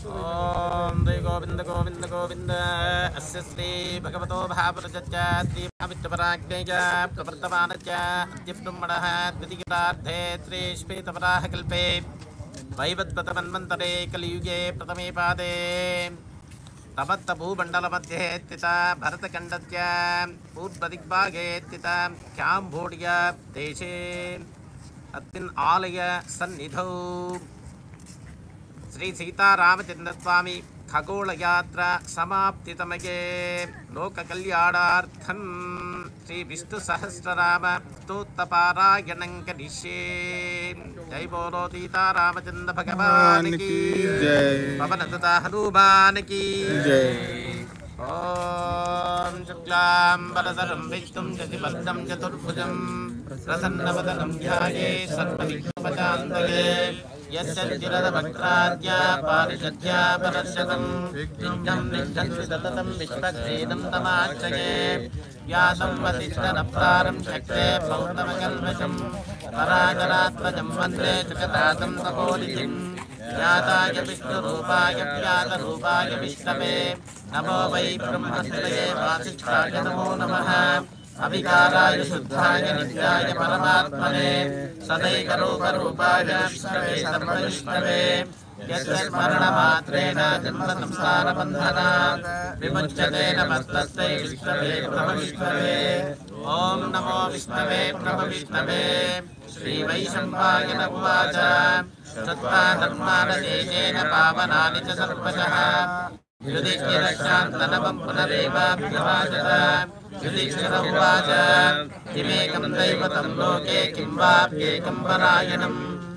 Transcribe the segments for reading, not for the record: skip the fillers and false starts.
ओम श्री गोविंद गोविंद गोविंद अस्य श्री भगवतो भावरजच्च श्री भावित्वपराज्ञेय प्रवर्तमानच्च अद्यब्रह्मणः द्वितीयार्धे श्री श्वेतवराहकल्पे वैवत्वतमन्वन्तरे कलियुगे प्रथमे पादे तपत्तभूमण्डलमध्ये स्थिता भरतखण्डस्य पूर्वदिग्भागे स्थिता क्याम्बोडिया देशे अस्मिन् आलय सन्निधौ श्री सीतारामचन्द्रस्वामी खगोलयात्रा समाप्तितमये लोककल्याणार्थं श्री विष्णुसहस्रनाम स्तोत्रपारायणं करिष्ये। जय बोलो सीतारामचन्द्र भगवान की जय, पवनसुत हनुमान की जय। ओम शुक्लांबरधरं विष्णुं शशिवर्णं चतुर्भुजं प्रसन्नवदनं ध्यायेत् सर्वविघ्नोपशान्तये। यस्यचिरवक्त्राद्या पारिषद्या परशतं नित्यं निष्ठन्ति सततं विश्वक्सेनं तमाश्रये। व्यासं वसिष्ठनप्तारं शक्ते पौर्णमकल्मषं पराशरात्मजं वन्दे सुखदातं तपोनिधिं। व्यासाय विष्णुरूपाय व्यासरूपाय विष्णवे नमो वै ब्रह्मस्पतये वासिष्ठाय नमो नमः। अविकाराय शुद्धाय नित्याय परमात्मने सदैकरूपरूपाय विष्णवे सर्वविष्णवे। यस्य स्मरणमात्रेण जन्मसंसारबन्धनात् विमुच्यते नमस्तस्यै विष्णवे प्रभविष्णवे। ॐ नमो विष्णवे प्रभविष्णवे। श्रीवैशम्पायन उवाच श्रुत्वा धर्मानदेशेन पावनानि च सर्वशः युधिष्ठिरशान्तनवं पुनरेवाभ्यभाषत। युधिष्ठिर उवाच किमेकं दैवतं लोके किं वाप्येकं परायणं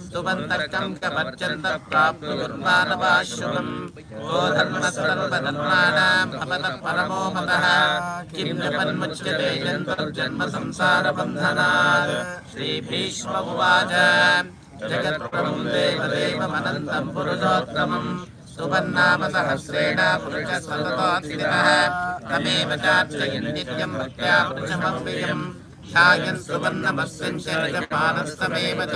सुबन्धकं कवर्जन्तः प्राप्नुर्मानवाः शुभम्। को धर्मस्सर्वधर्माणां भवतः परमो मतः किं विपन्मुच्यते जन्मसंसारबन्धनात्। श्रीभीष्म उवाच जगत्प्रभुं देवदेवमनन्तं पुरुषोत्तमं सुवर्णाम सहस्रेण पुरुषः सततो स्थितः। तमेव चार्चयन् नित्यं भक्त्या पुरुषमव्ययम् ध्यायन् सुवर्णमस्मिन् शरीरपानस्तमेव च।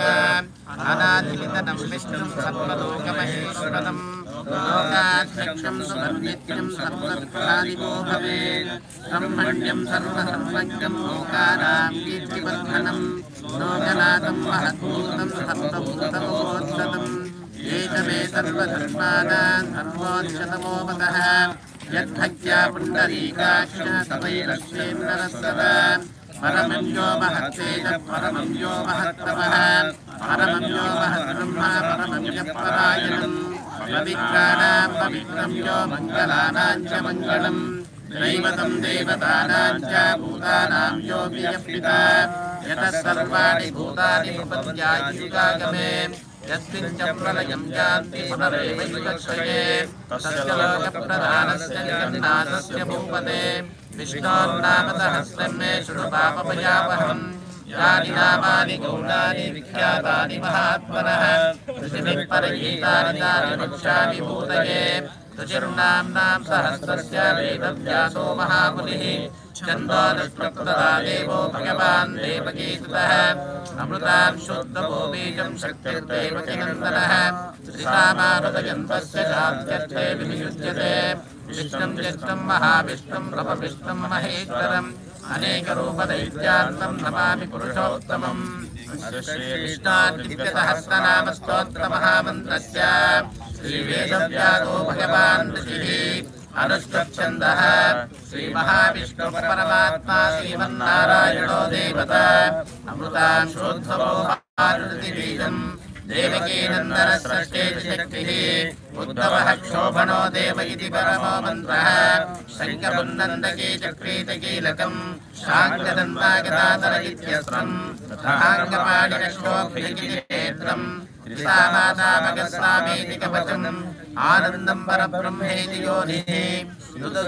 अनादिनिधनं विष्णुं सर्वलोकमहेश्वरम् लोकाध्यक्षं सुवर्नित्यं सर्वभूतादिको भवेत्। ब्रह्मण्यं सर्वसर्वज्ञं लोकानां कीर्तिवर्धनं लोकनाथं महद्भूतं सर्वभूतमहोत्सवम्। एतमे सर्वधर्माणां सर्वोच्चतमो मतः यद्भक्त्या पुण्डरीकाक्ष तवैरस्येन्द्रस्तदा। परमं यो महत्तेज परमं यो महत्तमः परमं यो महद्ब्रह्मा परमं यः परायणम्। पवित्राणां पवित्रं यो मङ्गलानां च मङ्गलम् दैवतं देवतानां च भूतानां यो वियः यतः सर्वाणि भूतानि उपद्यायुगागमे। यस्मिन् च प्रलयं यान्ति पुनरेवैवक्षये तस्य लोकप्रधानस्य जगन्नाथस्य भूपते। विष्णोर्नाम सहस्रं मे शृणु पापभयावहम्। यानि नामानि गौणानि विख्यातानि महात्मनः ऋषिभिः परगीतानि तानि वक्ष्यामि भूतये। ऋषिर्नाम्नां सहस्रस्य वेदव्यासो महामुनिः छन्दोनुष्टुप्तदा देवो भगवान् देवकीसुतः। अमृतां शुद्धमो बीजं शक्तिर्देवकीनन्दनः श्रीरामानुजयन्तस्य शान्त्यर्थे विनियुज्यते। विष्णुं ज्येष्ठं महाविष्णुं प्रभविष्णुं महेश्वरम् अनेकरूपदैत्यान्तं नमामि पुरुषोत्तमम्। विष्णार्दित्यसहस्रनाम स्तोत्रमहामन्त्रस्य श्रीवेदव्यासो भगवान् ऋषिः अनुष्ठुप्छन्दः। श्रीमहाविष्णुपरमात्मा श्रीमन्नारायणो देवता अमृतां शुद्धमो बीजम् देवकीनन्दनस्य शक्तिः। उद्धवः क्षोभणो देव इति परमो मन्त्रः। शङ्खपुन्नन्दकी चक्रीतकीलकम् शाङ्गदन्तागदाधर इत्यस्त्रम् तथाङ्गपाणिनक्षोभिलिखितनेत्रम् त्रिसामातामगस्वामीति कवचम् आनन्दं परब्रह्मेति योनिः।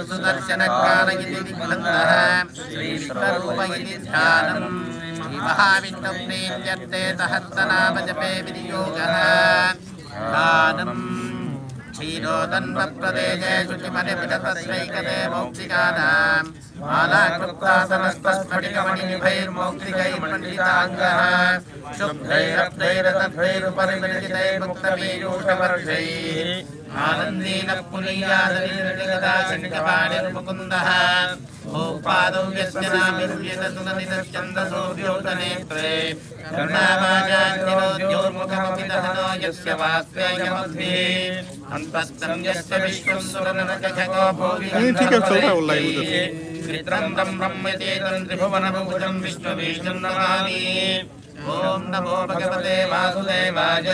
सुदर्शनकाल इति निबन्धः श्रीविश्वरूप इति ध्यानम्। श्रीमहाविष्णुं प्रीत्यर्थे सहस्रनाम जपे विनियोगः। गानम् क्षीरोदन्वप्रदेशे शुचिमनिपिटतश्रैकते मौक्तिकानां मालाकृत्तासनस्तस्फटिकमणिनिभैर्मौक्तिकैर्मण्डिताङ्गः शुभ्रैरब्धैरतद्भैरुपरिमिलितैर्मुक्तपीयूषवर्षैः आनन्दीन पुनीयादनिर्गदाचण्डपाणिर्मुकुन्दः भूपादौ यस्य नामिर्यतसुननितश्चन्दसोऽभ्योतनेत्रे करुणावाजान्तिरोद्योर्मुखमपि दहनो यस्य वास्वेयमध्वे अन्तस्तं यस्य विश्वं सुरनरकजगो भोगिगन्धर्वैः चित्रं तं ब्रह्मचेतं त्रिभुवनभुजं विश्ववेशं नमामि ॐ नमो भगवते वासुदेवाय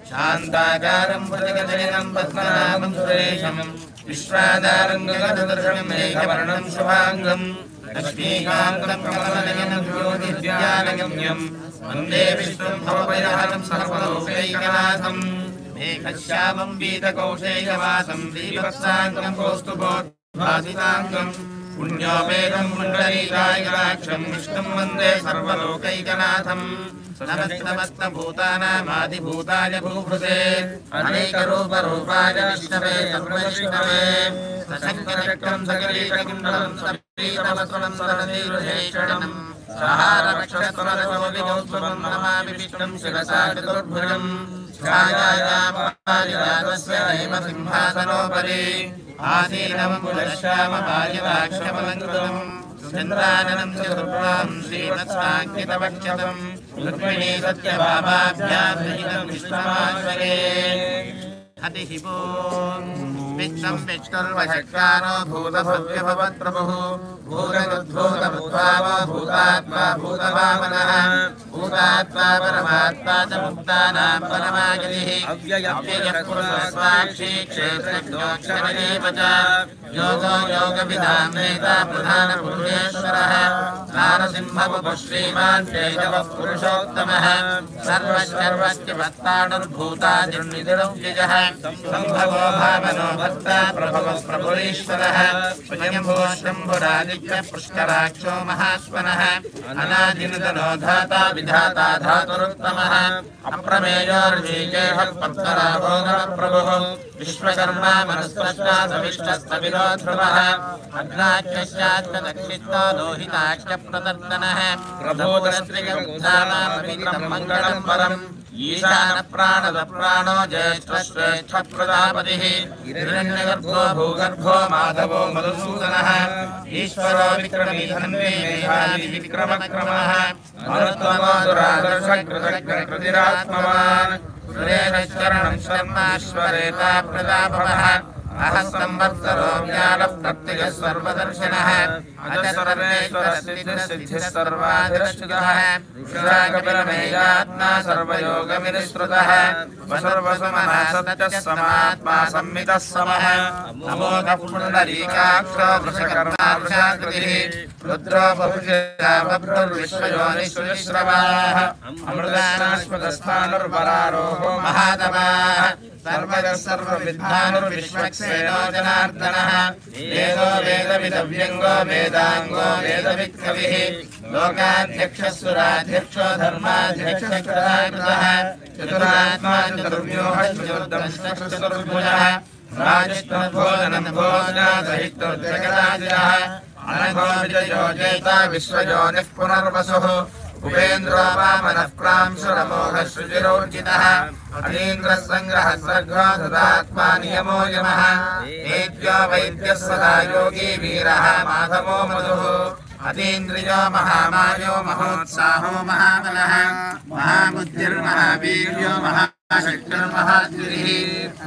शान्ताकारं भुजगशयनं पद्मनाभं सुरेशं विश्वाधारं गगनदर्शनं मेघवर्णं शुभाङ्गं लक्ष्मीकान्तं कमलनयनं ज्योतिर्ज्ञानगम्यं वन्दे विष्णुं भवभयहरं सर्वलोकैकनाथं मेघश्यामं वीतकौशेयवासं श्रीवत्साङ्गं कौस्तुभोद्भासिताङ्गं पुण्योपेदं पुण्डरीकायकराक्षं विष्णुं वन्दे सर्वलोकैकनाथं समस्तभूतानामादिभूताय भूभृते अनेकरूपरूपाय विष्णवे सर्वविष्णवे सशङ्खचक्रं सकलीकुण्डलं सपीतवस्त्रं सरदीर्घेषणं सहारक्षस्वरसोऽविकौस्तुभं नमामि विष्णुं शिरसा चतुर्भुजं छायायामादिराजस्य हेमसिंहासनोपरि आसीनं पुरश्यामपायवाक्षमलङ्कृतम् चन्द्राननं चतुर्भुजां श्रीवत्साङ्कितवक्षतं रुक्मिणी सत्यभामाभ्यां सहितं विष्णुमाश्वरे हतिः ॐ विश्वं विष्णुर्वषट्कारो भूतभव्यभवत्प्रभुः भूतभूतभूतावो भूतात्मा भूतभावनः भूतात्मा परमात्मा च मुक्तानां परमागतिः अव्ययः पुरुषस्वाक्षी क्षेत्रज्ञोऽक्षरमेव च योगो योगविदां नेता प्रधानपुरुषेश्वरः नारसिंहवपुः श्रीमान् केशवः पुरुषोत्तमः सर्वश्चर्वस्य भक्तानुर्भूतादिर्निधिरव्ययः सम्भवो भावनो भक्ता प्रभवः प्रभुरीश्वरः स्वयंभो शम्भुरादित्य पुष्कराक्षो महास्वनः अनादिनिधनो धाता विधाता धातुरुत्तमः अप्रमेयो ऋषिकेशः पद्मनाभो नमःप्रभुः विश्वकर्मा मनस्पष्टा सविष्टस्तविरो ध्रुवः अग्नाक्षश्चाष्टदक्षितो लोहिताक्षप्रदर्शनः प्रभोदस्त्रिगुधामापीतं मङ्गलं परम् ईशानप्राणदप्राणो ज्येष्ठश्रेष्ठप्रजापतिः हिरण्यगर्भो भूगर्भो माधवो मधुसूदनः ईश्वरो विक्रमी धन्वे मेधाविक्रमक्रमः मरुत्वमो दुरादर्शकृतकृतिरात्मवान् सुरेशरणं शर्माश्वरेता प्रजापवः अहं संवत्सरो ज्ञानप्रत्ययः सर्वदर्शनः अज सर्वेश्वरसिद्धिः सर्वाधिरच्युतः ऋषाकपिरमेयात्मा सर्वयोगविनिश्रुतः वसुर्वसुमनः सत्यः समात्मा संमितः समः अमोघः पुण्डरीकाक्षो वृषकर्मा वृषाकृतिः रुद्रो बहुशः बभ्रुर्विश्वयोनिश्रुतिश्रवाः अमृतानाश्वतस्थानुर्वरारोहो महातमाः सर्वजः सर्वविद्वानुर्विश्वक्सेनो जनार्दनः वेदो वेदविदव्यङ्गो वेदाङ्गो वेदवित्कविः लोकाध्यक्षः सुराध्यक्षो धर्माध्यक्षः चतुरात्मा चतुर्व्यूहः चतुर्दशचतुर्भुजः राजिष्ठभोजनभोजनादहितुर्जगदादिरः अनघो विजयो जेता विश्वयोनिः पुनर्वसुः उपेन्द्रो वामनः प्रांशुरमोघः शुचिरोर्जितः अतीन्द्रः सङ्ग्रहः सर्गो ददात्मा नियमो यमः वेद्यो वैद्यः सदा योगी वीरः माधवो मधुः अतीन्द्रियो महामायो महोत्साहो महाबलः महाबुद्धिर्महावीर्यो महाशक्तिर्महाद्युरिः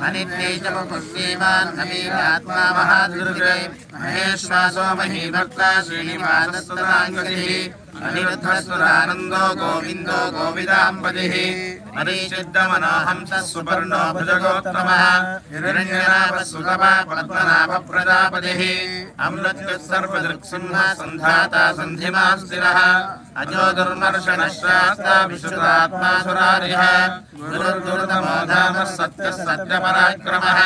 अनित्यैतमपुष्येवान् नवीनात्मा महादुर्गे महेश्वासो महीभक्ता श्रीनिवासस्तदाङ्गतिः अनिरुद्धस्वरानन्दो गोविन्दो गोविदाम्बतिः मरीचिद्दमनोहंसः सुपर्णो भुजगोत्तमः हिरण्यनाभः सुतपा पद्मनाभः प्रजापतिः अमृत्युः सर्वदृक्सिंहः सन्धाता सन्धिमाः स्थिरः अजो दुर्मर्षणः शास्ता विश्रुतात्मा सुरारिः गुरुर्गुरुतमो धामः सत्यः सत्यपराक्रमः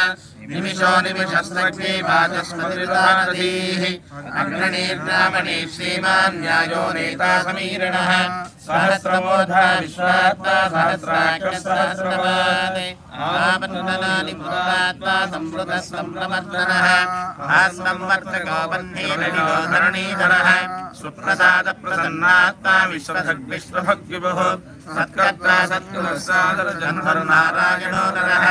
निमिषो निमिषस्तग्ने वाचस्पतिर्दानधीः अग्रणीर्नामणि श्रीमान् न्यायो नेता समीरणः सहस्रमोधा विश्वात्मा सहस्राक्षसहस्रवान् आपन्ननानि मृतात्मा संवृतः संप्रमर्दनः आस्मर्तको बन्धेरनिलो धरणीधरः सुप्रसाद प्रसन्नात्मा विश्वभग्विभुः सत्कर्ता सत्कुलसादर जन्मर नारायणो नरः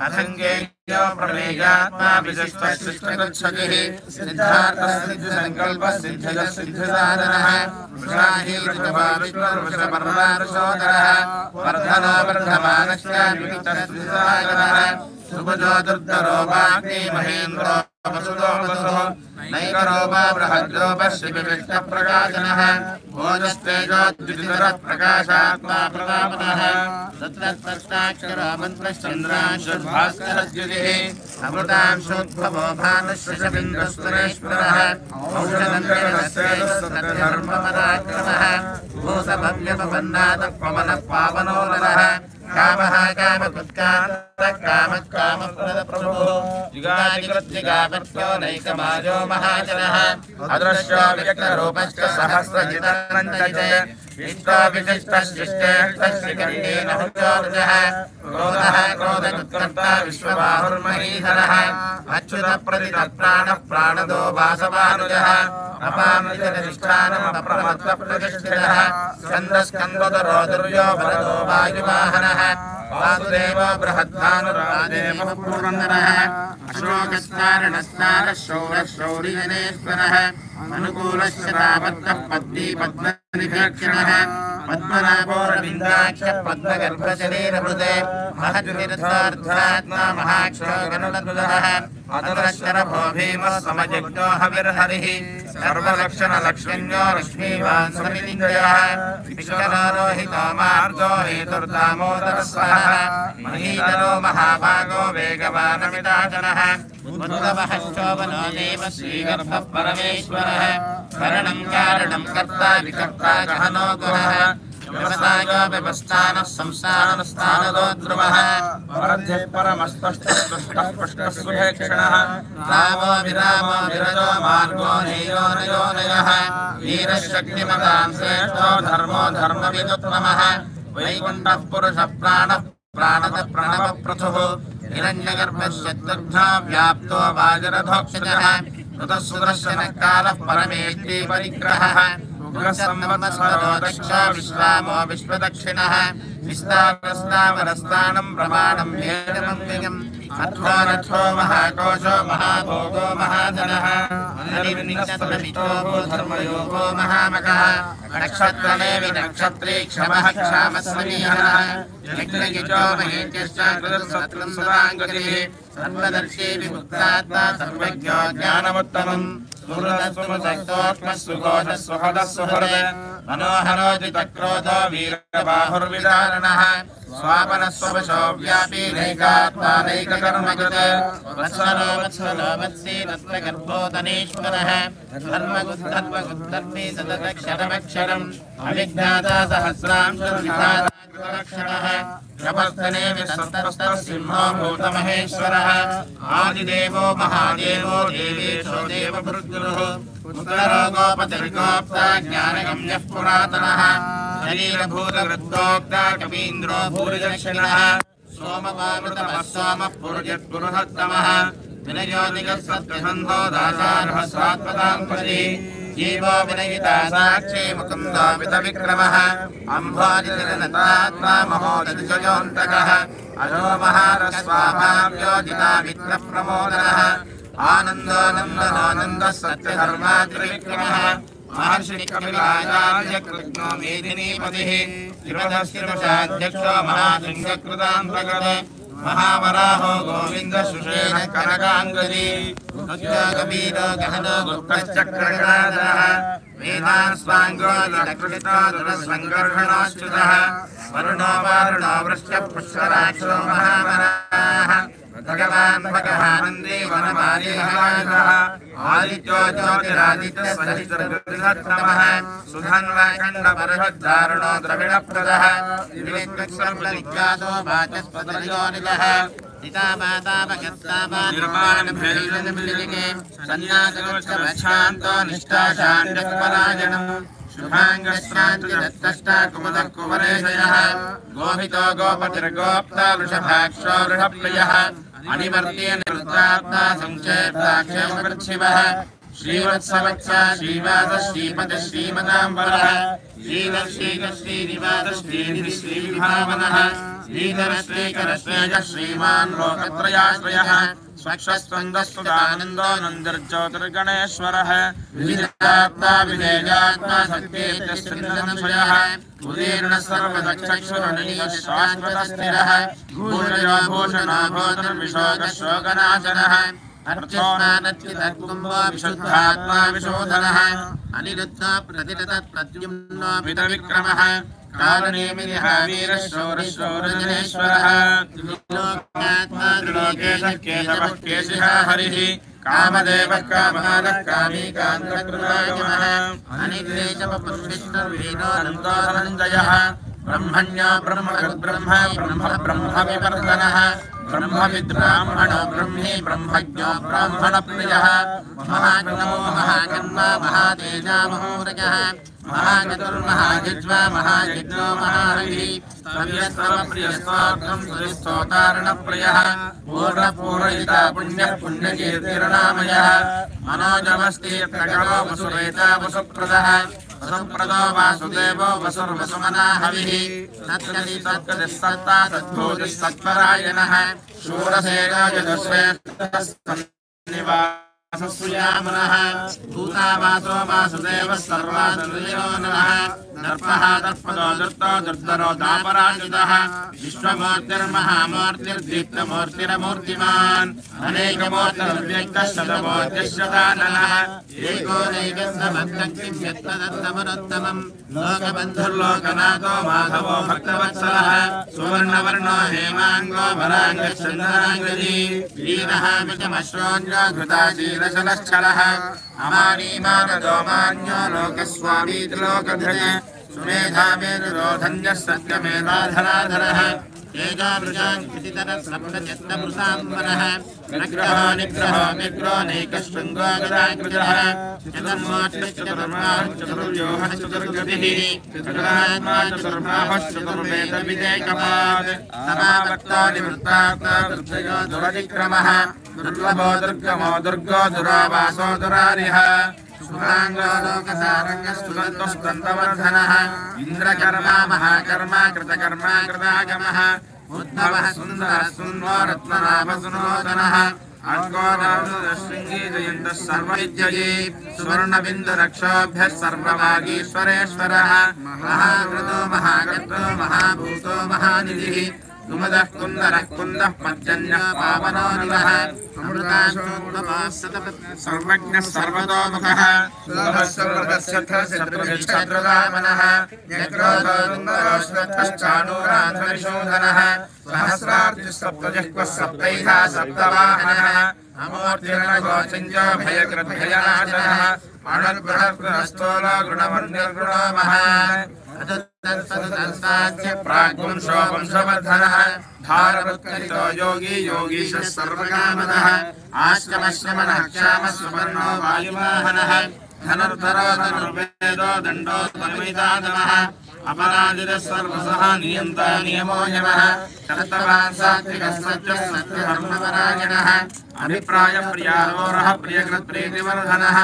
असंज्ञेयो प्रमेयात्मा विशिष्टशिष्टगच्छतिः सिद्धार्थः सिद्धिसङ्कल्पः सिद्धिदः सिद्धिसाधनः वृषाहीर्षपर्वारुषोदरः वर्धनो वर्धमानश्च विविक्तसिद्धिसागरः सुभजो दुर्धरो वाग्मी महेन्द्रो वसुदो वसुः नैकरोपा बृहद्रोपः शिवविष्टप्रकाशनः भोजस्तेजो द्वितिधरः प्रकाशात्मा प्रतापनः तत्रस्ताक्षरो मन्त्रश्चन्द्रांशुर्भास्करद्युतिः अमृतांशोद्भवो भानुशशबिन्दुस्तुरेश्वरः औषधर्मपराक्रमः भूतभव्यपवन्नाथः पवनः पावनो नरः कामः कामकुत्कान्तः कामः कामप्रदप्रभुः युगादिकृत्तिकापत्यो नैकमाजो महाजनः अदृश्यो व्यक्तरूपश्च सहस्रजितनन्तः विष्टो विशिष्टशिष्टेष्टः श्रीकण्डेन हुचोर्जः क्रोधः क्रोधकृत्कर्ता विश्वबाहुर्महीधरः अच्युतप्रतितत्प्राणः प्राणदो वासवानुजः अपामृतनिष्ठानमप्रमत्तप्रतिष्ठितः स्कन्दस्कन्दोदरो दुर्यो वरदो वायुवाहनः वासुदेव बृहद्भानुरादेवः पूर्वन्दरः अशोकस्तारणस्तारः शौरः शौरिजनेश्वरः अनुकूलश्च तावत्तः पद्मी पद्मनिभीक्षणः पद्मनाभोरविन्दाक्षः पद्मगर्भशरीरभृते महद्विरथार्थात्मा महाक्षो गरुडध्वजः अतरश्चरभो भीमः समजज्ञो हविर्हरिः सर्वलक्षणलक्ष्मण्यो लक्ष्मीवान् समिलिङ्गयः विश्वरोहितो मार्गो हेतुर्दामोदरः स्वः महीधरो महाभागो वेगवानमिदाचनः उद्धवश्चोवनो देव श्रीगर्भः परमेश्वरः करणं कारणं कर्ता विकर्ता गहनो गुरः व्यवसायो व्यवस्थानः संसारस्थानदो ध्रुवः परध्यः परमस्तष्टः पुष्टः रामो विरामो विरजो मार्गो नेयो नयो नयः वीरः शक्तिमतां श्रेष्ठो धर्मो धर्मविदुत्तमः वैकुण्ठः पुरुषः प्राणः प्राणद प्रणवप्रथुः हिरण्यगर्भश्चतुर्धा व्याप्तो वाजरधोक्षजः ऋतः सुदर्शनः कालः परमेष्टि परिग्रहः संवत्सरो दक्षा विश्रामो विश्वदक्षिणः विस्तारस्तावरस्तानं प्रमाणं वेदमव्ययम् अथो रथो महाकोशो महाभोगो महाधनः अनिर्निस्तमितो धर्मयोगो महामकः नक्षत्रनेवि नक्षत्री क्षमः क्षामस्वनीहः यज्ञगिजो महेत्यश्च कृतसत्रं सुराङ्गतिः सर्वदर्शी विमुक्तात्मा सर्वज्ञो ज्ञानमुत्तमम् मनोहरो जितक्रोधो वीरबाहुर्विदारणः स्वापनस्वशो व्यापी नैकात्मा नैककर्मकृत् वत्सलो वत्सलो वत्सी तत्त्वगर्भोदनेश्वरः धर्मगुद्धर्मगुद्धर्मी सततक्षरमक्षरम् अविज्ञाता सहस्रांशुर्विधाताक्षरः प्रवर्तने विसन्तस्तः सिंहो भूतमहेश्वरः आदिदेवो महादेवो देवेशो देवभृद्गुरुः उत्तरो गोपतिर्गोप्ता ज्ञानगम्यः पुरातनः शरीरभूतवृद्धोक्ता कवीन्द्रो भूरिदक्षिणः सोमवामृतमः सोमः पुरुजत्पुरुषोत्तमः विनयोदिकः सत्यसन्धो दासारः स्वात्मताम्पतिः जीवो विनयिता साक्षी मुकुन्दो वितविक्रमः अम्भोजितिरनतात्मा महोदधिजयोऽन्तकः अजो महारस्वाभाव्योजिता वित्तप्रमोदनः आनन्दो नन्दनानन्दः सत्यधर्माद्रिविक्रमः महर्षिकपिलाचार्य कृत्नो मेदिनीपतिः त्रिपदस्त्रिवशाध्यक्षो महासिंहकृतान्तर्गत महावराहो गोविन्द सुषेण कनकाङ्गदी कबीरो गहनो गुप्तश्चक्रगणाधरः वेदान् स्वाङ्गो लकृतो दुरसङ्गर्षणोच्युतः वरुणो वारुणो वृष्टः पुष्कराक्षो महावराः भगवान् भगवानन्दे वनमालिहायः आदित्यो ज्योतिरादित्यः सहितर्गृहत्तमः सुधन्वाखण्डपरिषद्धारणो द्रविणप्रदः दिवित्वक्सर्वनिज्ञातो वाचस्पतिर्योनिलः पिता माता भगत्तावा निर्माणभैरजमिलिके सन्न्यासगोष्ठवच्छान्तो निष्ठाशान्यपरायणम् शुभाङ्गश्रान्तिरत्तष्टा कुमुदः कुमरेशयः गोहितो गोपतिर्गोप्ता वृषभाक्षो वृषप्रियः अनिवर्त्येन वृत्तात्मा संक्षेप्ता क्षेमवृच्छिवः श्रीवत्सवत्सा श्रीवास श्रीपद श्रीमदाम्बरः श्रीदर्शीकश्रीनिवास श्रीनिधि श्रीविभावनः श्रीधर श्रीकर श्रेय श्रीमान् लोकत्रयाश्रयः स्वक्षस्वन्दस्तुदानन्दो नन्दिर्ज्योतिर्गणेश्वरः विजितात्मा विजयात्मा शक्तिर्जस्त्रिसंशयः उदीर्णः सर्वदक्षक्षुरणीयः शाश्वतस्थिरः भूषयो भूषणाभूतर्विशोकशोकनाशनः अर्चोनानच्चिदकुम्भो विशुद्धात्मा विशोधनः अनिरुद्धो प्रतिरतः प्रद्युम्नो वितविक्रमः कारुणीमिनिः वीरशौरशौरजनेश्वरः त्रिलोक्यात्मा त्रिलोकेशः केशवः केशिः हरिः कामदेवः कामादः कामी कान्तकृतागमः अनिग्रेशवपुष्पिष्टर्वीणो धनञ्जयः ब्रह्मण्यो ब्रह्मगद्ब्रह्म ब्रह्म ब्रह्मविवर्धनः ब्रह्मविद्ब्राह्मणो ब्रह्मी ब्रह्मज्ञो ब्राह्मणप्रियः महागणो महाकर्मा महातेजा महोरगः महागतुर्महायज्वा महायज्ञो महाहरिः स्तव्यस्तवप्रियस्त्वार्थं स्तोतारणप्रियः पूर्णपूरयिता पुण्यः पुण्यकीर्तिर्नामयः मनोजवस्तीर्थकरो वसुरेता वसुप्रदः वसुप्रदो वासुदेवो वसुर्वसुमना हविः तत्कलिः सत्ता तद्भूतिः सत्परायणः शूरसेनो यदुश्रेष्ठः सन्निवासस्यामनः भूतावासो वासुदेवः सर्वासुर्यो नरः दर्पः दर्पदो दत्तो दुर्धरो दापराजितः विश्वमूर्तिर्महामूर्तिर्दीप्तमूर्तिरमूर्तिमान् अनेकमूर्तिर्व्यक्तः शतमूर्तिश्शताननः एकोनैकस्तभक्तं यत्तदत्तमनुत्तमम् लोकबन्धुर्लोकनाथो माधवो भक्तवत्सलः सुवर्णवर्णो हेमाङ्गो वराङ्गश्चन्द्राङ्गजी वीरः विजमश्रोऽन्यो घृताशीलशलश्चलः अमानीमानदो मान्यो लोकस्वामी त्रिलोकधृज सुमेधामेनुरोधन्यः सत्यमेधाधराधरः तेजावृजान् क्षितितरः सप्तचत्तमृताम्बरः नग्रहो निग्रहो निग्रो नैकशृङ्गो गदाकृजः चतुर्मोक्षश्चतुर्बाहुः चतुर्व्यूहः चतुर्गतिः चतुरात्मा चतुर्बाहुः चतुर्वेदविदेकपात् समावर्तो निवृत्तात्मा दुर्जयो दुरतिक्रमः दुर्लभो दुर्गमो दुर्गो दुरावासो दुरारिः सुराङ्गोलोकसारङ्गस्तुगन्तस्तन्तवर्धनः इन्द्रकर्मा महाकर्मा कृतकर्मा कृतागमः उद्भवः सुन्दरः सुन्वो रत्ननाभसुनोदनः अर्कोदाशृङ्गी जयन्तः सर्वविद्यये सुवर्णबिन्दुरक्षोभ्यः सर्वभागीश्वरेश्वरः महाकृतो महागतो महाभूतो महानिधिः कुमुदः कुन्दरः कुन्दः पर्जन्यः पावनो निलः सर्वज्ञः सर्वतोमुखः शत्रुदामनः सहस्रार्जुः सप्तजिह्वः सप्तैहा सप्तवाहनः अमूर्तिर्नगोचञ्जो भयकृद्भयनाशनः अणुर्बृहद्बृहस्तोलो गुणवर्णिर्गुणो महान् प्राग्वंशो वंशवर्धनः धारवत्कलितो योगी योगीशः सर्वकामदः आश्रमश्रमणः क्षामः सुवर्णो वायुवाहनः धनुर्धरो धनुर्वेदो दण्डो धनुमितादमः अपराजितः सर्वसः नियन्ता नियमो यमः कर्तवान् सात्विकः सत्यः सत्यधर्मपरायणः अभिप्रायप्रियारोरः प्रियकृत्प्रीतिवर्धनः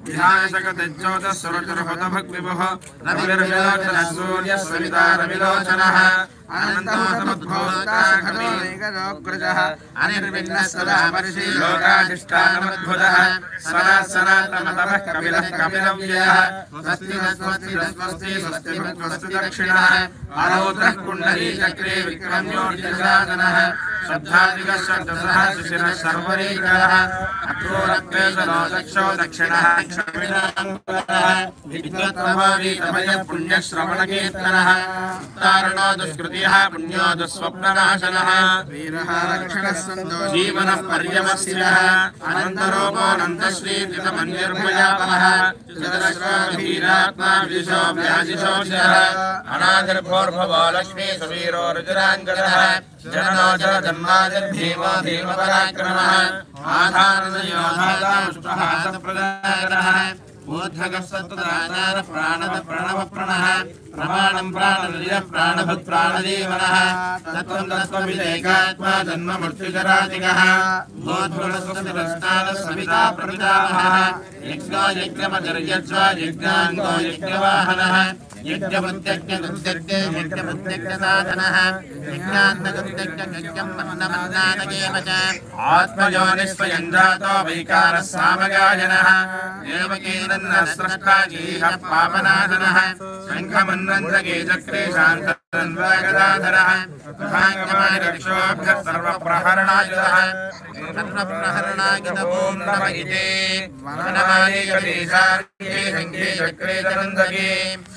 विधायशकतेज्योतः सुरचुरहुतभग्विभुः रविर्विलोचनः सूर्यः सविता रविलोचनः अनन्तोऽसमुद्भूताखमेकलोकृजः अनिर्विघ्नः सदा वर्षी लोकाधिष्ठानमद्भुतः सदा सनातनतमः कपिलः कपिलव्ययः स्वस्ति स्वस्ति स्वस्ति स्वस्ति स्वस्ति दक्षिणः अरौद्रः कुण्डलीचक्रे विक्रम्योर्जसादनः श्रद्धाधिकः शब्दसः शिशिरः सर्वरीकरः अक्रूरक्लेशनो दक्षो दक्षिणः क्षमिणाङ्कुरः विद्वत्प्रभावी तमयः पुण्यश्रवणकीर्तनः तारणो दुष्कृति प्रियः पुण्योदस्वप्ननाशनः वीरः रक्षणः सन्तोषः जीवनः पर्यवस्थितः अनन्तरूपोऽनन्तश्रीतितमन्यर्भयापः चतुरश्वाधीरात्मा विदिशो व्याजिशोषः अनादिर्भोर्भवो लक्ष्मी सुवीरो रुचिराङ्गदः जननो जन्मादिर्भीमो भीमपराक्रमः आधारयोधादामुष्टः सप्रदानः ऊर्ध्वगः सत्तदाचारः प्राणः प्रणवप्रणः प्रमाणं प्राणनिलयः प्राणभुत् प्राणजीवनः तत्त्वं तत्त्वविदेकात्मा जन्ममृत्युजरादिगः ऊर्ध्वगः सविता प्रपितामहः यज्ञो यज्ञमतिर्यज्वा यज्ञाङ्गो यज्ञवाहनः यज्ञबुद्ध्यज्ञसाधनः यज्ञान्तगुद्ध्यज्ञं मन्नमन्नादकेव च आत्मयोनिस्वयं जातो वैकारः सामगायनः देवकीनन्नः स्रष्टा जीहः पापनाशनः शङ्खमन्नन्द्रगे चक्रे शान्तन्वागदाधरः भाङ्गमानि रक्षोभ्यः सर्वप्रहरणायुधः सर्वप्रहरणायुधवों नम इति वनमालीकदेशार्ये शङ्खे चक्रे तरन्दगे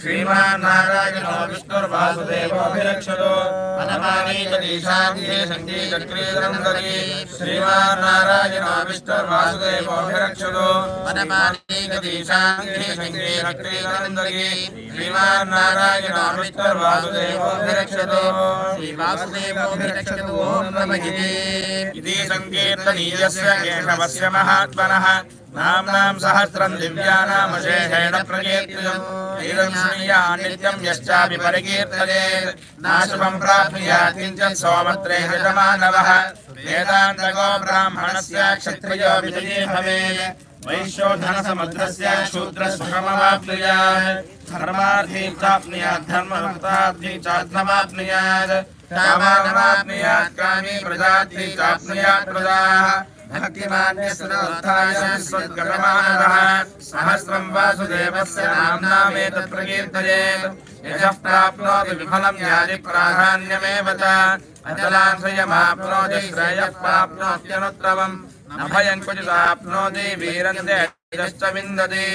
श्रीमान् नारायणो विष्णुर्वासुदेवोऽभिरक्षतो वनमालीकदेशार्ये शङ्खे चक्रे तरन्दगे श्रीमान् नारायणो विष्णुर्वासुदेवोऽभिरक्षतो वनमालीकदेशार्ये शङ्खे चक्रे तरन्दगे श्रीमान् नारायणो विष्णुर्वासुदेवोऽभिरक्षतो श्रीवासुदेवोऽभिरक्षतो ओं नमः इति संकीर्तनीयस्य केशवस्य महात्मनः नाम्नां सहस्रं दिव्यानामशेषेण प्रकीर्तितम् इदं श्रीयान् नित्यं यश्चापि परिकीर्तयेत् नाशुभं प्राप्नुयात् किञ्चित् सोमत्रे यजमानवः वेदान्तको ब्राह्मणस्य क्षत्रियो विजयी भवेत् वैश्योधनसमुद्रस्य शूद्रसुखमवाप्नुयात् धर्मार्थी चाप्नुयात् धर्मभक्तार्थी चार्थमाप्नुयात् कामानवाप्नुयात् कामी प्रजार्थी चाप्नुयात् प्रजाः भक्तिमान्यस्तनोत्थाय सद्गतमानवः सहस्रं वासुदेवस्य नाम्नामेतत् प्रकीर्तयेत् यजः प्राप्नोति विफलं यादि प्राधान्यमेव च अचलाश्रयमाप्नोति श्रेयः प्राप्नोत्यनुत्तमम् न भयं क्वचिदाप्नोति वीरं तेजश्च विन्दति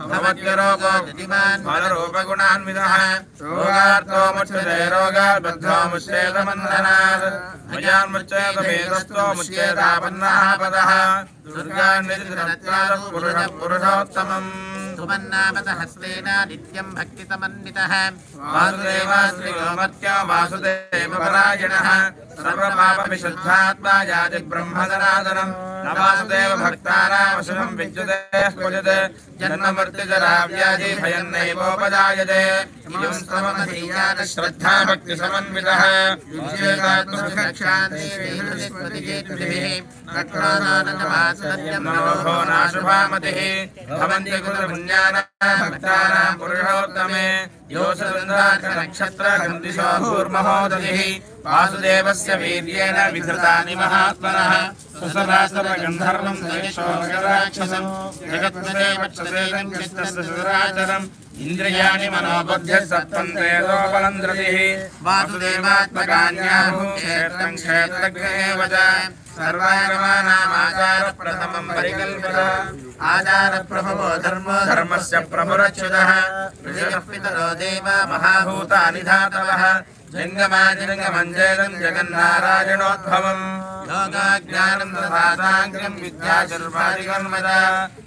भवत्यरोगो गतिमान् फलरूपगुणान्वितः रोगार्तो मुच्यते रोगार्बद्धो मुच्येतमन्धनात् भयान्मुच्येत भेदस्थो मुच्येतापन्नः पदः दुर्गान्वितरत्नादः पुरुषः पुरुषोत्तमम् सुमन्नामतहस्तेन नित्यं भक्तिसमन्वितः वासुदेवास्त्रियोमत्यो वासुदेवपरायणः सर्वपापविशुद्धात्मा याति ब्रह्मजनार्दनं न वासुदेव भक्तानामशुभं विद्युते क्वचित् जन्ममृत्युजराव्याधि भयन्नैवोपजायते इयं स्तवमधीयात् श्रद्धा भक्तिसमन्वितः मनोभो नाशुभामतिः भवन्ति कृतपुण्यानां भक्तानां पुरुषोत्तमे योऽसुन्दराक्षनक्षत्रगन्धिशो भूर्महोदधिः वासुदेवस्य वीर्येण विधृतानि महात्मनः सुसरासरगन्धर्वं दैशोऽराक्षसं जगत्पते वक्षसेदं चित्तस्य सुराचरम् इन्द्रियाणि मनोबुद्ध्यः सत्त्वं द्रतिः वासुदेवात्मकान्याभूक्षेत्रं क्षेत्रज्ञेव च सर्वागमानामाचारप्रथमं परिकल्पत आचारप्रभवो धर्मो धर्मस्य प्रभुरच्युतः पितरो देवा महाभूतानि धातवः जङ्गमादिरङ्गमञ्जेदं जगन्नारायणोद्भवम् योगाज्ञानं तथासाङ्ख्यं विद्याचर्वादिकर्मद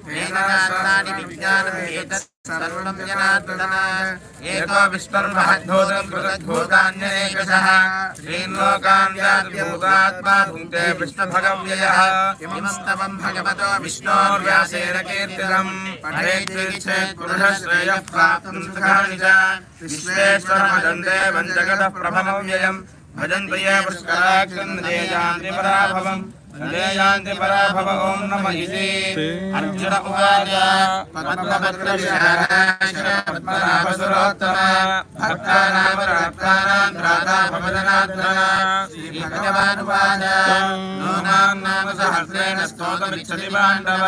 वेदानानि विज्ञानम् एतत् सर्वं जनार्दन एको विष्णुर्महद्भूतं पृथग्भूतान्यनेकशः श्रीन्लोकान् व्याप्तभूतात्मा भुङ्क्ते विष्णुभगव्ययः किमस्तवं भगवतो विष्णोर्व्यासेन कीर्तितं पठेच्छेत् पुरुषः श्रेयः प्राप्तुं सुखानि च विश्वेश्वरमदन्ते वञ्जगतः प्रभमव्ययम् भजन्तो ये पुष्कराक्षं देयान्ति पराभवम् देयान्ति पराभव ओं नमः इति अर्जुन उवाच पद्मपत्रविशालाशरपद्मनाभसुरोत्तम भक्तानां भ्राता भवदनात्मना श्रीभगवानुवाच नूनां नाम सहस्रेण स्तोतमिच्छति पाण्डव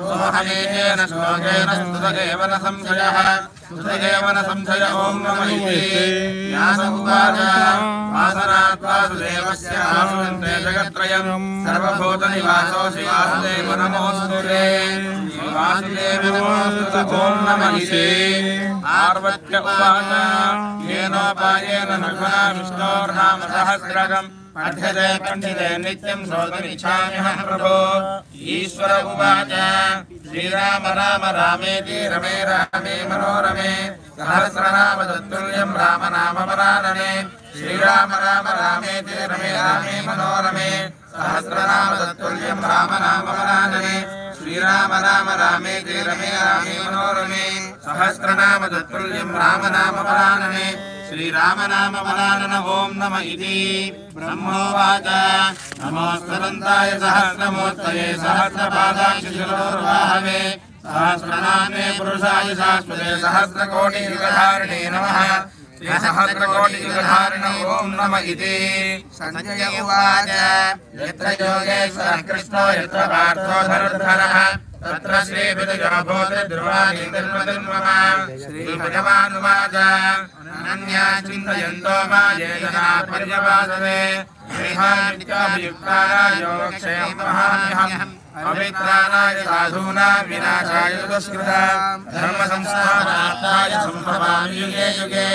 सोऽहमेकेन श्लोकेन स्तुत एव न संशयः सुतयेवन संशय ॐ नमः इति व्यास उवाच वासनात् वासुदेवस्य आसुरन्ते जगत्त्रयं सर्वभूतनिवासोऽसि वासुदेव नमोऽस्तु ते वासुदेव नमोऽस्तु ॐ नमः इति पार्वत्य उवाच येनोपायेन रघुना विष्णोर्नाम सहस्रकम् पठ्यते पण्डिते नित्यं श्रोतुमिच्छाम्यहं प्रभो ईश्वर उवाच श्रीराम राम रामेति रमे रामे मनोरमे सहस्रनाम तत्तुल्यं राम नाम वरानने श्रीराम राम रामेति रमे रामे मनोरमे सहस्रनाम तत्तुल्यं राम नाम वरानने श्रीराम राम रामेति रमे रामे मनोरमे सहस्रनाम तत्तुल्यं राम नाम वरानने श्रीराम नाम वरानन ॐ नमः इति ब्रह्मोवाच नमोऽस्तुरन्ताय सहस्रमूर्तये सहस्रपादाक्षिशिरोर्वाहवे सहस्रनामे पुरुषाय शाश्वते सहस्रकोटियुगधारिणे नमः श्रीसहस्रकोटियुगधारिण ॐ नमः इति सञ्जय उवाच यत्र योगेश्वरः कृष्णो यत्र पार्थो धनुर्धरः तत्र श्रीविदयो भूतिर्ध्रुवाणि निर्मतिर्मम श्रीभगवानुवाच अनन्या चिन्तयन्तो माये जनाः पर्यवासते देहानित्याभियुक्तानां योगक्षेमं वहाम्यहम् पवित्राणाय साधूनां विनाशाय दुष्कृतां धर्मसंस्थापनार्थाय सम्भवामि युगे युगे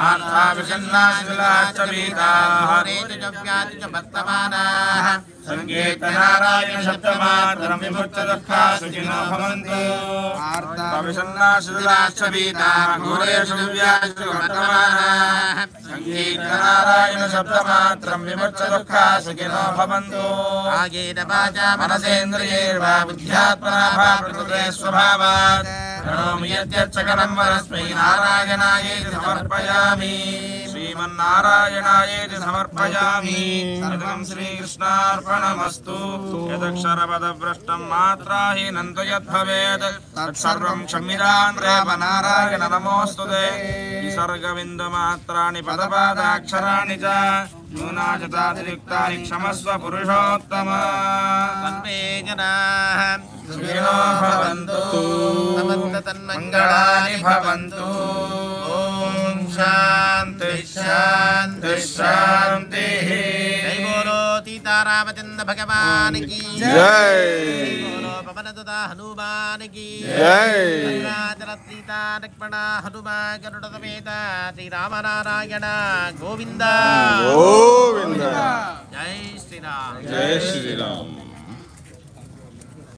आर्थाभिषन्नाशिलाश्च वीताः नेतिजव्याति च वर्तमानाः सङ्गीतनारायण शब्दमात्रं विमुच्य दुःखा सुखिनो भवन्तु आर्थाभिषन्नाशिलाश्च वीताः घोरेषु दिव्याश्च वर्तमानाः सङ्गीतनारायण शब्दमात्रं विमुच्य दुःखा सुखिनो भवन्तु आगेन वाचा मनसेन्द्रियैर्वा बुद्ध्यात्मना वा प्रकृते स्वभावात् प्रणोमि यद्यच्चकनं वरस्मै नारायणायेति समर्पयामि श्रीमन्नारायणायेति समर्पयामि सर्वं श्रीकृष्णार्पणमस्तु यदक्षरपदभ्रष्टं मात्राहीनं तु यद्भवेत् तत्सर्वं क्षम्यतां रामनारायण नमोऽस्तु ते विसर्गबिन्दुमात्राणि पदपादाक्षराणि च न्यूनाचतातिरिक्तानि क्षमस्व पुरुषोत्तम सर्वे जनाः सुखिनो भवन्तु समस्ततन्मङ्गलानि भवन्तु ॐ शान्ति शान्ति शान्तिः जय बोलो सीतारामचन्द्र भगवान की जय बोलो पवनसुत हनुमान की जय सीता लक्ष्मण हनुमान गरुड़ समेत श्री राम नारायण गोविंद गोविंद जय श्री राम जय श्री राम।